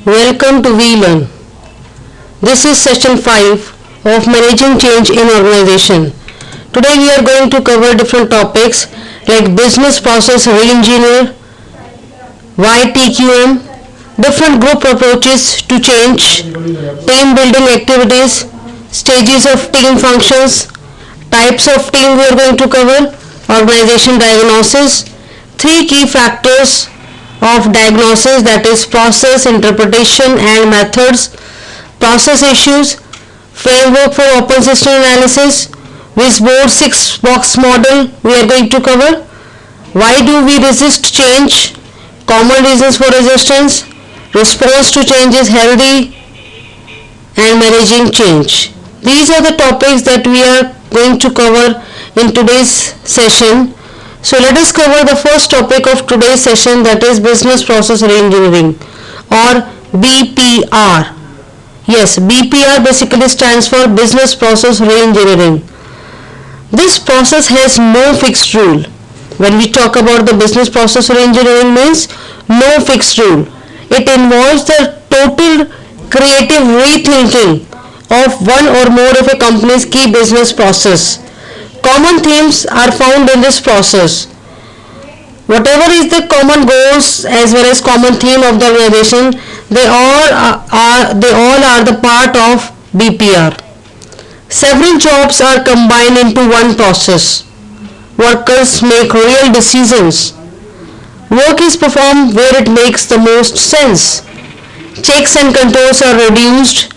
Welcome to VLearn. This is session 5 of Managing Change in Organization. Today we are going to cover different topics like business process re-engineer, why TQM, different group approaches to change, team building activities, stages of team functions, types of team we are going to cover, organization diagnosis, three key factors of diagnosis, that is process, interpretation and methods, process issues, framework for open system analysis, Wishbone 6-box model we are going to cover, why do we resist change, common reasons for resistance, response to change is healthy, and managing change. These are the topics that we are going to cover in today's session. So let us cover the first topic of today's session, that is business process re-engineering or BPR. Yes, BPR basically stands for business process re-engineering. This process has no fixed rule. When we talk about the business process re-engineering means no fixed rule. It involves the total creative rethinking of one or more of a company's key business process. Common themes are found in this process. Whatever is the common goals as well as common theme of the organization, they all are the part of BPR. Several jobs are combined into one process. Workers make real decisions. Work is performed where it makes the most sense. Checks and controls are reduced.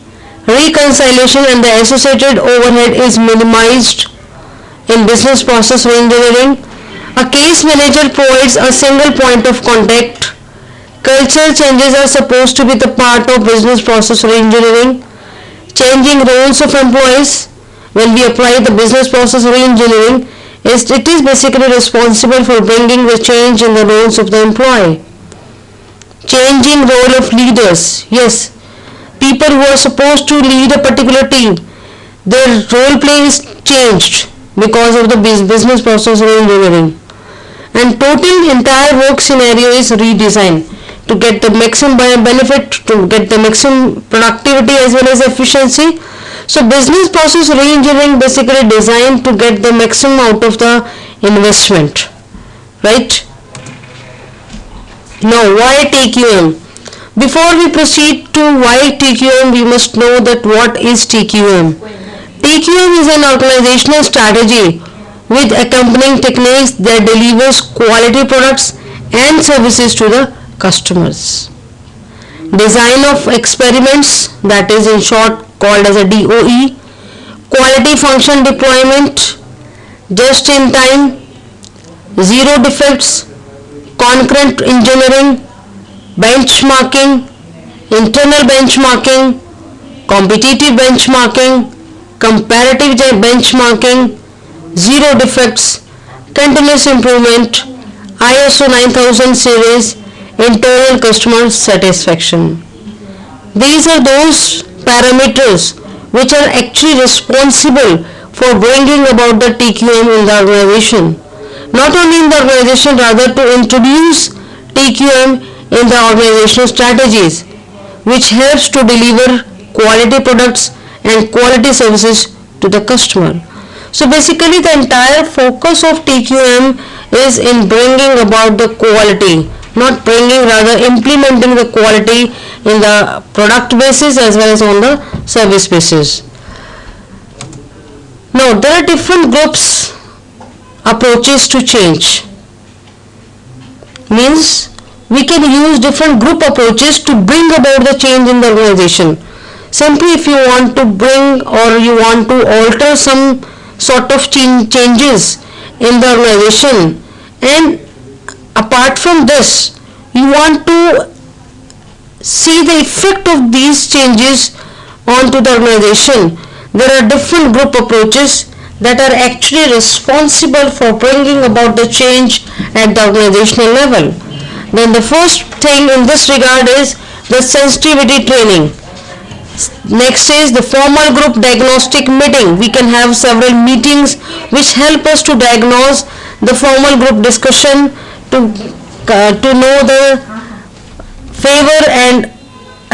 Reconciliation and the associated overhead is minimized. In business process re-engineering, a case manager provides a single point of contact. Cultural changes are supposed to be the part of business process re-engineering. Changing roles of employees. When we apply the business process re-engineering, it is basically responsible for bringing the change in the roles of the employee. Changing role of leaders. Yes, people who are supposed to lead a particular team, their role play is changed because of the business process re-engineering. And total entire work scenario is redesigned to get the maximum benefit, to get the maximum productivity as well as efficiency. So business process re-engineering basically designed to get the maximum out of the investment, right? Now why TQM? Before we proceed to why TQM, we must know that what is TQM. TQM is an organizational strategy with accompanying techniques that delivers quality products and services to the customers. Design of experiments, that is in short called as a DOE. Quality function deployment, just in time, zero defects, concurrent engineering, benchmarking, internal benchmarking, competitive benchmarking, comparative benchmarking, zero defects, continuous improvement, ISO 9000 series, internal customer satisfaction. These are those parameters which are actually responsible for bringing about the TQM in the organization. Not only in the organization, rather to introduce TQM in the organizational strategies, which helps to deliver quality products and quality services to the customer. So basically the entire focus of TQM is in bringing about the quality, not bringing, rather implementing the quality in the product basis as well as on the service basis. Now there are different groups approaches to change. Means we can use different group approaches to bring about the change in the organization. Simply if you want to bring or you want to alter some sort of changes in the organization, and apart from this you want to see the effect of these changes onto the organization, there are different group approaches that are actually responsible for bringing about the change at the organizational level. Then the first thing in this regard is the sensitivity training. Next is the formal group diagnostic meeting. We can have several meetings which help us to diagnose the formal group discussion to know the favor and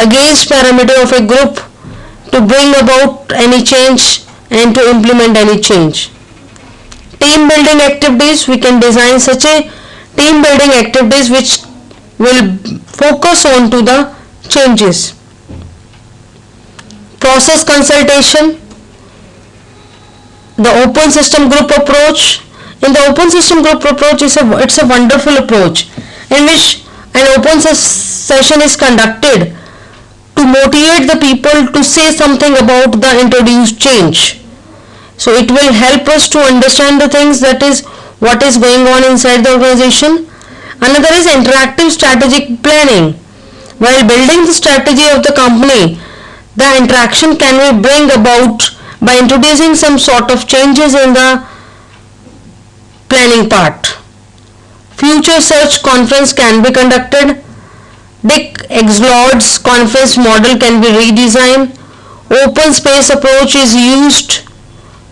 against parameter of a group to bring about any change and to implement any change. Team building activities, we can design such a team building activities which will focus on to the changes. Process consultation, the open system group approach. In the open system group approach, it's a wonderful approach in which an open session is conducted to motivate the people to say something about the introduced change. So it will help us to understand the things, that is what is going on inside the organization. Another is interactive strategic planning. While building the strategy of the company, the interaction can be bring about by introducing some sort of changes in the planning part. Future search conference can be conducted. Dick Exlord's conference model can be redesigned. Open space approach is used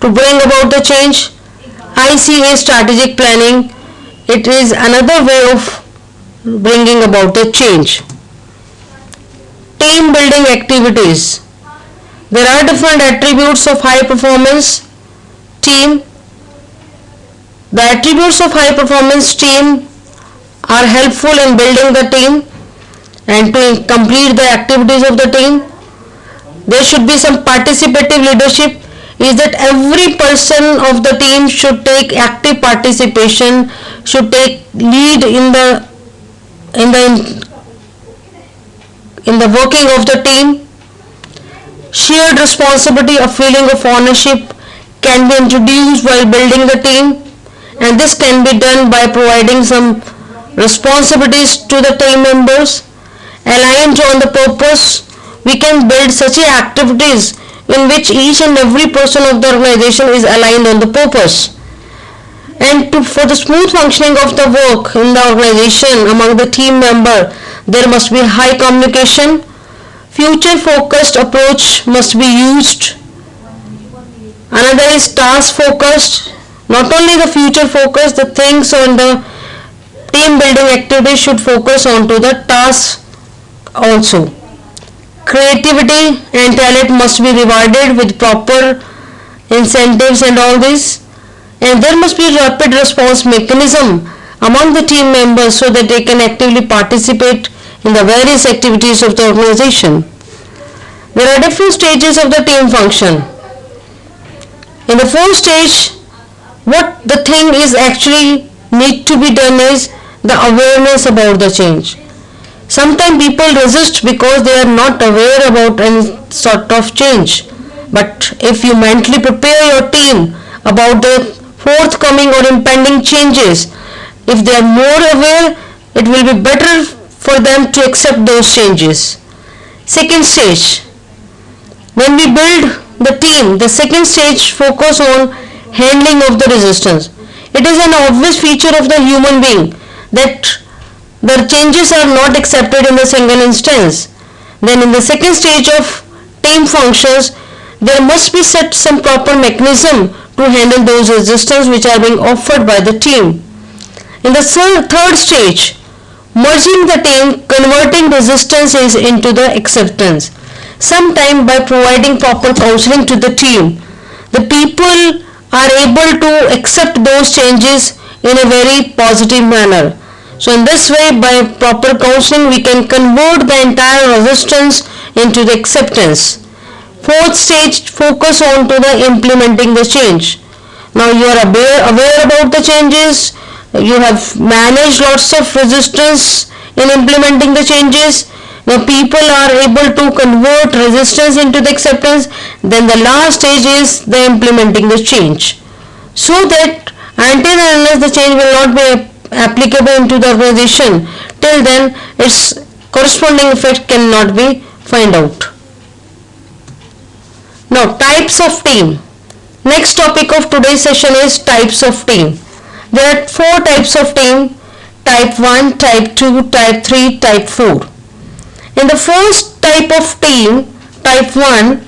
to bring about the change. ICA strategic planning, it is another way of bringing about the change. Team building activities. There are different attributes of high performance team. The attributes of high performance team are helpful in building the team and to complete the activities of the team. There should be some participative leadership, is that every person of the team should take active participation, should take lead in the working of the team. Shared responsibility, a feeling of ownership can be introduced while building the team, and this can be done by providing some responsibilities to the team members. Aligned on the purpose, we can build such activities in which each and every person of the organization is aligned on the purpose. And for the smooth functioning of the work in the organization among the team member, there must be high communication. Future focused approach must be used. Another is task focused. Not only the future focused, the things on the team building activities should focus on to the task also. Creativity and talent must be rewarded with proper incentives and all this. And there must be rapid response mechanism among the team members so that they can actively participate in the various activities of the organization. There are different stages of the team function. In the first stage, what the thing is actually need to be done is the awareness about the change. Sometimes people resist because they are not aware about any sort of change. But if you mentally prepare your team about the forthcoming or impending changes, if they are more aware, it will be better for them to accept those changes. Second stage, when we build the team, the second stage focus on handling of the resistance. It is an obvious feature of the human being that the changes are not accepted in a single instance. Then in the second stage of team functions, there must be set some proper mechanism to handle those resistance which are being offered by the team. In the third stage, merging the team, converting resistances into the acceptance. Sometime by providing proper counseling to the team, the people are able to accept those changes in a very positive manner. So in this way, by proper counseling, we can convert the entire resistance into the acceptance. Fourth stage, focus on to the implementing the change. Now you are aware about the changes, you have managed lots of resistance in implementing the changes. Now people are able to convert resistance into the acceptance. Then the last stage is the implementing the change. So that until and unless the change will not be applicable into the organization, till then its corresponding effect cannot be find out. Now types of team. Next topic of today's session is types of team. There are four types of team: type 1, type 2, type 3, type 4. In the first type of team, type 1,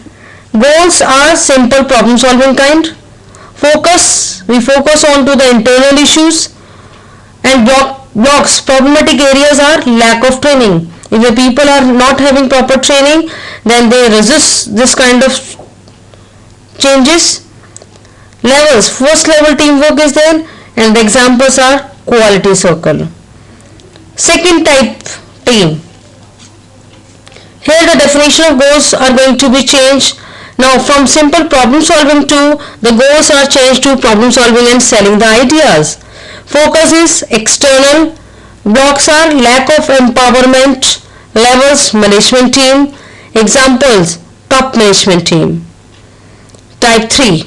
goals are simple problem solving kind. We focus on to the internal issues, and blocks, problematic areas are lack of training. If the people are not having proper training, then they resist this kind of changes. Levels. First level teamwork is there, and the examples are quality circle. Second type team. Here the definition of goals are going to be changed. Now from simple problem solving to the goals are changed to problem solving and selling the ideas. Focus is external. Blocks are lack of empowerment. Levels management team. Examples top management team. Type 3.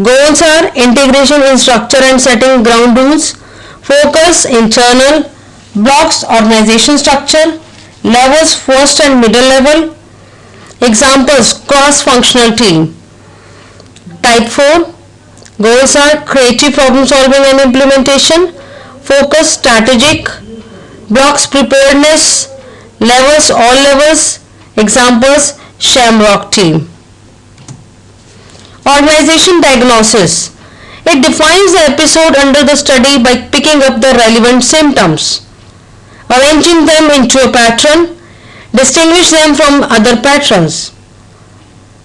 Goals are integration in structure and setting ground rules. Focus internal. Blocks organization structure. Levels first and middle level. Examples cross-functional team. Type 4. Goals are creative problem solving and implementation. Focus strategic. Blocks preparedness. Levels all levels. Examples Shamrock team. Organization diagnosis. It defines the episode under the study by picking up the relevant symptoms, arranging them into a pattern, distinguish them from other patterns.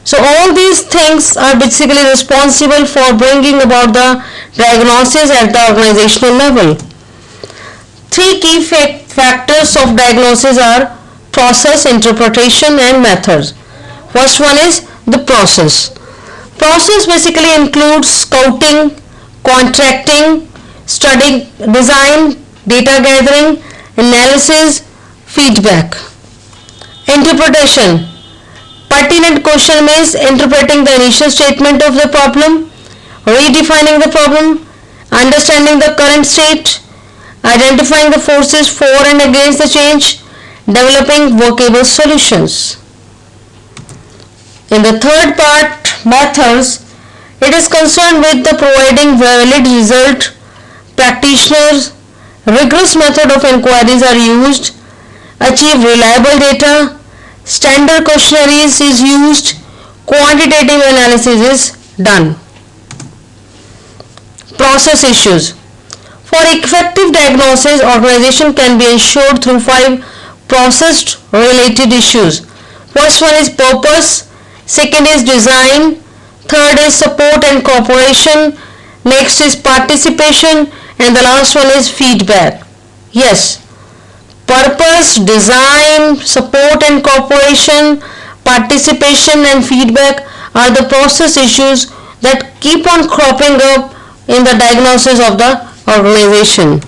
So all these things are basically responsible for bringing about the diagnosis at the organizational level. Three key factors of diagnosis are process, interpretation and methods. First one is the process. Process basically includes scouting, contracting, study, design, data gathering, analysis, feedback. Interpretation. Pertinent question means interpreting the initial statement of the problem, redefining the problem, understanding the current state, identifying the forces for and against the change, developing workable solutions. In the third part, methods, it is concerned with the providing valid result. Practitioners, rigorous method of inquiries are used, achieve reliable data, standard questionnaires is used, quantitative analysis is done. Process issues. For effective diagnosis, organization can be ensured through 5 process related issues. First one is purpose, second is design, third is support and cooperation, next is participation, and the last one is feedback. Yes, purpose, design, support and cooperation, participation and feedback are the process issues that keep on cropping up in the diagnosis of the organization.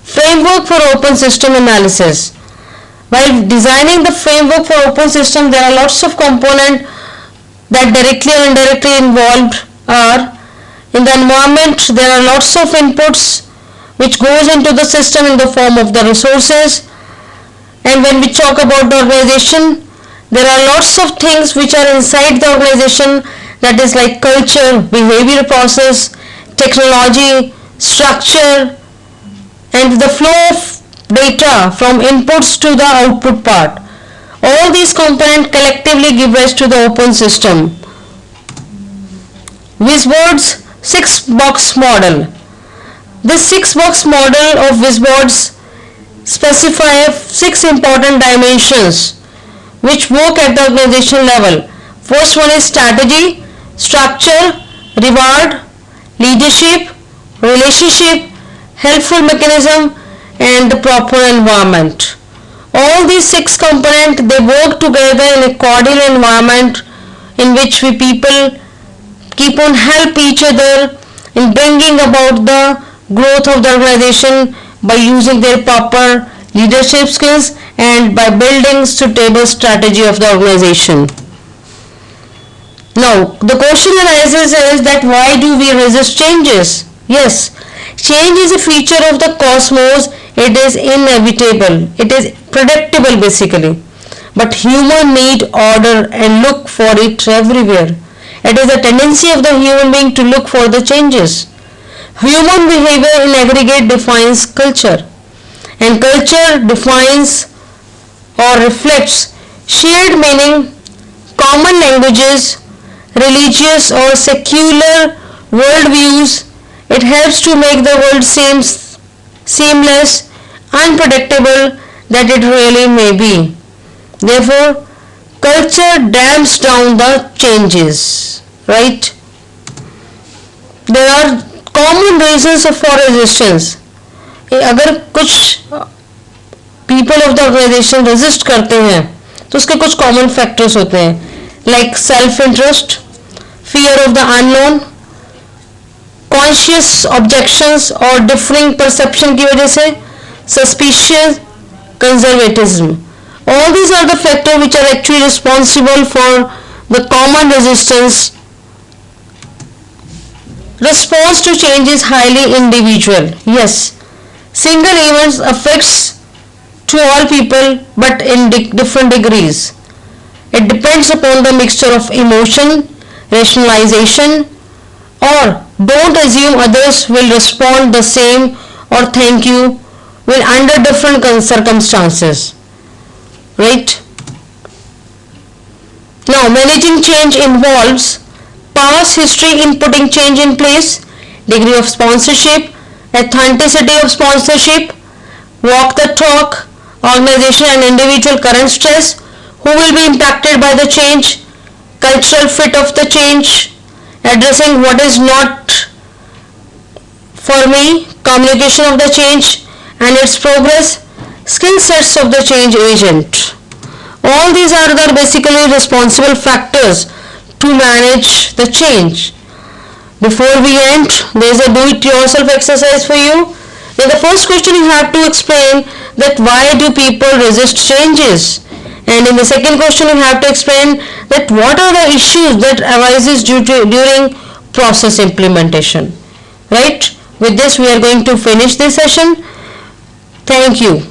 Framework for open system analysis. While designing the framework for open system, there are lots of components that directly or indirectly involved are. In the environment, there are lots of inputs which goes into the system in the form of the resources. And when we talk about the organization, there are lots of things which are inside the organization, that is like culture, behavior process, technology, structure, and the flow of data from inputs to the output part. All these components collectively give rise to the open system. WizBoard's 6-box model. This 6-box model of WizBoards specify 6 important dimensions which work at the organization level. First one is strategy, structure, reward, leadership, relationship, helpful mechanism, and the proper environment. All these 6 components, they work together in a cordial environment in which we people keep on help each other in bringing about the growth of the organization by using their proper leadership skills and by building suitable strategy of the organization. Now, the question arises is that why do we resist changes? Yes, change is a feature of the cosmos. It is inevitable. It is predictable basically. But human need order and look for it everywhere. It is a tendency of the human being to look for the changes. Human behavior in aggregate defines culture, and culture defines or reflects shared meaning, common languages, religious or secular worldviews. It helps to make the world seamless, unpredictable, that it really may be. Therefore, culture damps down the changes, right? There are common reasons for resistance. अगर कुछ people of the organization resist करते हैं तो उसके कुछ common factors होते हैं, like self-interest, fear of the unknown, conscious objections और differing perception की वजह से, suspicion, conservatism. All these are the factors which are actually responsible for the common resistance. Response to change is highly individual. Yes, single events affects to all people but in different degrees. It depends upon the mixture of emotion, rationalization, or don't assume others will respond the same or thank you will under different circumstances. Right? Now, managing change involves past history in putting change in place, degree of sponsorship, authenticity of sponsorship, walk the talk, organization and individual current stress, who will be impacted by the change, cultural fit of the change, addressing what is not for me, communication of the change and its progress, skill sets of the change agent. All these are the basically responsible factors to manage the change. Before we end, there is a do-it-yourself exercise for you. In the first question, you have to explain that why do people resist changes, and in the second question, you have to explain that what are the issues that arises during process implementation. Right? With this, we are going to finish this session. Thank you.